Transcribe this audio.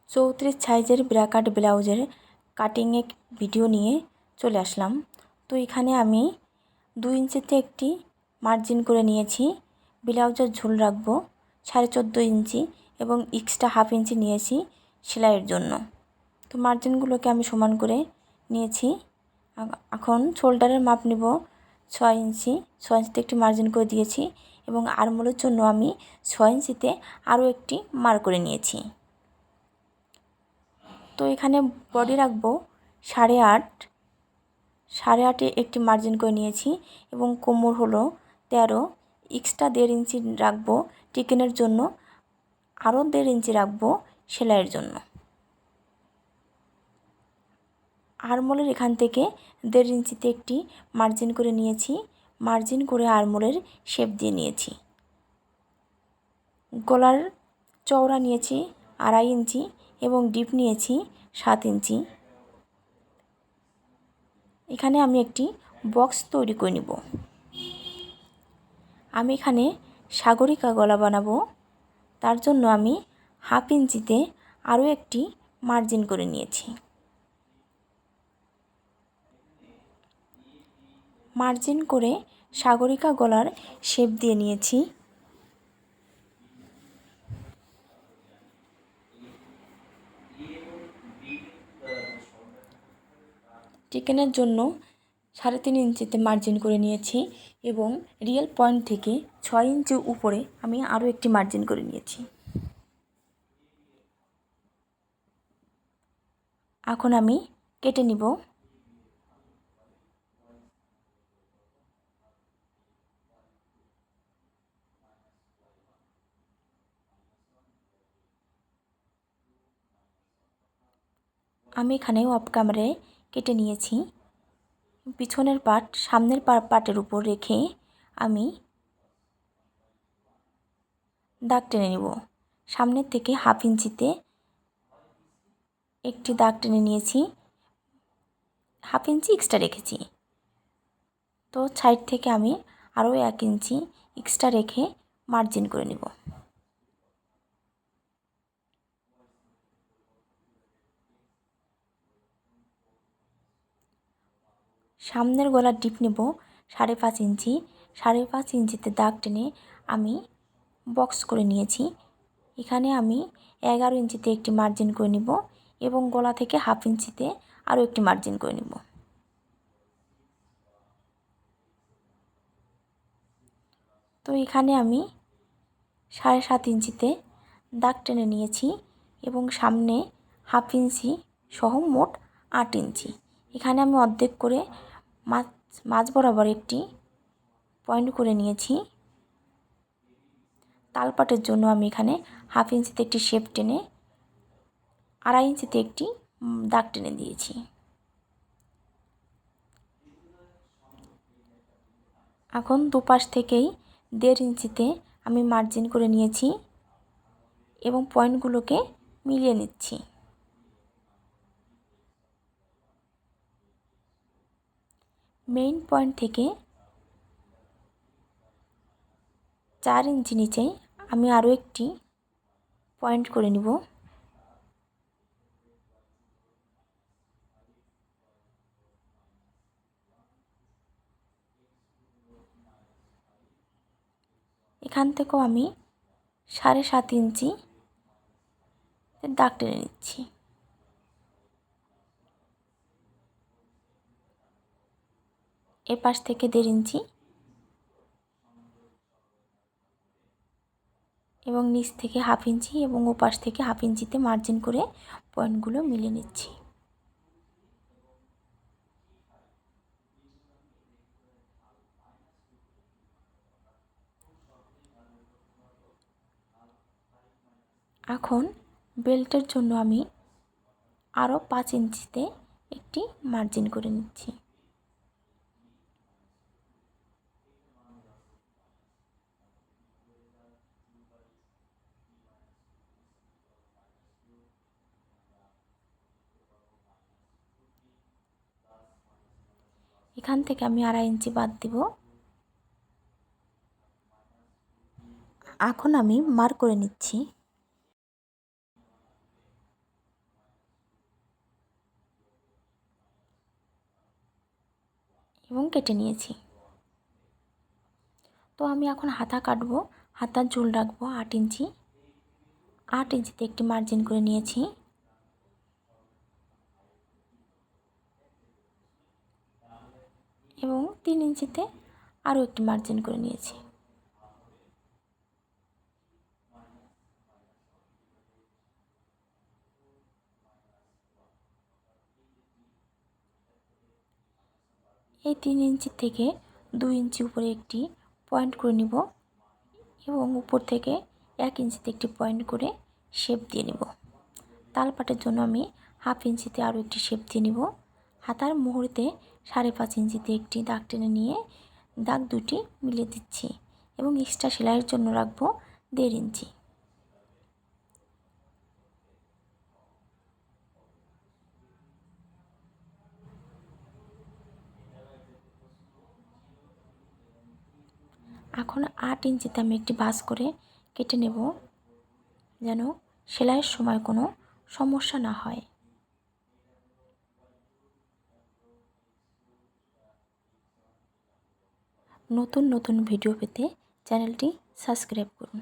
34 সাইজের ব্র্যাকেট ব্লাউজের কাটিংয়ে ভিডিও নিয়ে চলে আসলাম। তো এখানে আমি 2 ইঞ্চিতে একটি মার্জিন করে নিয়েছি। ব্লাউজের ঝুল রাখবো 14.5 ইঞ্চি এবং এক্সট্রা হাফ ইঞ্চি নিয়েছি সেলাইয়ের জন্য। তো মার্জিনগুলোকে আমি সমান করে নিয়েছি। এখন শোল্ডারের মাপ নিব 6 ইঞ্চি। 6 ইঞ্চিতে একটি মার্জিন করে দিয়েছি এবং আর্মহোলের জন্য আমি 6 ইঞ্চিতে আরও একটি মার্ক করে নিয়েছি। তো এখানে বডি রাখবো 8.5। 8.5-এ একটি মার্জিন করে নিয়েছি এবং কোমর হলো 13। এক্সট্রা 1.5 ইঞ্চি রাখবো টিকেনের জন্য, আরও 1.5 ইঞ্চি রাখবো সেলাইয়ের জন্য। আর্মহোলের এখান থেকে 1.5 ইঞ্চিতে একটি মার্জিন করে নিয়েছি। মার্জিন করে আর্মহোলের শেপ দিয়ে নিয়েছি। গলার চওড়া নিয়েছি 2.5 ইঞ্চি এবং ডিপ নিয়েছি 7 ইঞ্চি। এখানে আমি একটি বক্স তৈরি করে নিব। আমি এখানে সাগরিকা গলা বানাবো, তার জন্য আমি হাফ ইঞ্চিতে আরও একটি মার্জিন করে নিয়েছি। মার্জিন করে সাগরিকা গলার শেপ দিয়ে নিয়েছি। চিকেনের জন্য 3.5 ইঞ্চিতে মার্জিন করে নিয়েছি এবং রিয়েল পয়েন্ট থেকে 6 ইঞ্চি উপরে আমি আরও একটি মার্জিন করে নিয়েছি। এখন আমি কেটে নিব। আমি এখানে অফ ক্যামেরায় কেটে নিয়েছি। পিছনের পার্ট সামনের পার্টের উপর রেখে আমি দাগ টেনে নিব। সামনের থেকে হাফ ইঞ্চিতে একটি দাগ টেনে নিয়েছি, হাফ ইঞ্চি এক্সট্রা রেখেছি। তো সাইড থেকে আমি আরও 1 ইঞ্চি এক্সট্রা রেখে মার্জিন করে নিব। সামনের গলার ডিপ নেব 5.5 ইঞ্চি। 5.5 ইঞ্চিতে দাগ টেনে আমি বক্স করে নিয়েছি। এখানে আমি 11 ইঞ্চিতে একটি মার্জিন করে নিব এবং গলা থেকে হাফ ইঞ্চিতে আরও একটি মার্জিন করে নিব। তো এখানে আমি 7.5 ইঞ্চিতে দাগ টেনে নিয়েছি এবং সামনে হাফ ইঞ্চি সহ মোট 8 ইঞ্চি। এখানে আমি অর্ধেক করে মাঝ বরাবর একটি পয়েন্ট করে নিয়েছি। তালপাটের জন্য আমি এখানে হাফ ইঞ্চিতে একটি শেপ টেনে 2.5 ইঞ্চিতে একটি দাগ টেনে দিয়েছি। এখন দুপাশ থেকেই 1.5 ইঞ্চিতে আমি মার্জিন করে নিয়েছি এবং পয়েন্টগুলোকে মিলিয়ে নিচ্ছি। মেইন পয়েন্ট থেকে 4 ইঞ্চি নিচে আমি আরও একটি পয়েন্ট করে নিব। এখান থেকেও আমি 7.5 ইঞ্চি দাগ টেনে নিচ্ছি। এপাশ থেকে 1.5 ইঞ্চি এবং নিচ থেকে হাফ ইঞ্চি এবং ওপাশ থেকে হাফ ইঞ্চিতে মার্জিন করে পয়েন্টগুলো মিলিয়ে নিচ্ছি। এখন বেল্টের জন্য আমি আরও 5 ইঞ্চিতে একটি মার্জিন করে নিচ্ছি। এখান থেকে আমি 2.5 ইঞ্চি বাদ দিব। এখন আমি মার্ক করে নিচ্ছি। এবং কেটে নিয়েছি। তো আমি এখন হাতা কাটবো। হাতার ঝুল রাখবো 8 ইঞ্চি। 8 ইঞ্চিতে একটি মার্জিন করে নিয়েছি। এবং 3 ইঞ্চিতে আরও একটি মার্জিন করে নিয়েছি। এই 3 ইঞ্চি থেকে 2 ইঞ্চি উপরে একটি পয়েন্ট করে নিব এবং উপর থেকে 1 ইঞ্চিতে একটি পয়েন্ট করে শেপ দিয়ে নিব। তালপাটের জন্য আমি 1/2 ইঞ্চিতে আরও একটি শেপ দিয়ে নিব। হাতার মুহুরিতে 5.5 ইঞ্চিতে একটি দাগ টেনে নিয়ে দাগ দুটি মিলিয়ে দিচ্ছি এবং এক্সট্রা সেলাইয়ের জন্য রাখবো 1.5 ইঞ্চি। এখন 8 ইঞ্চিতে আমি একটি ভাঁজ করে কেটে নেব, যেন সেলাইয়ের সময় কোনো সমস্যা না হয়। নতুন নতুন ভিডিও পেতে চ্যানেলটি সাবস্ক্রাইব করুন।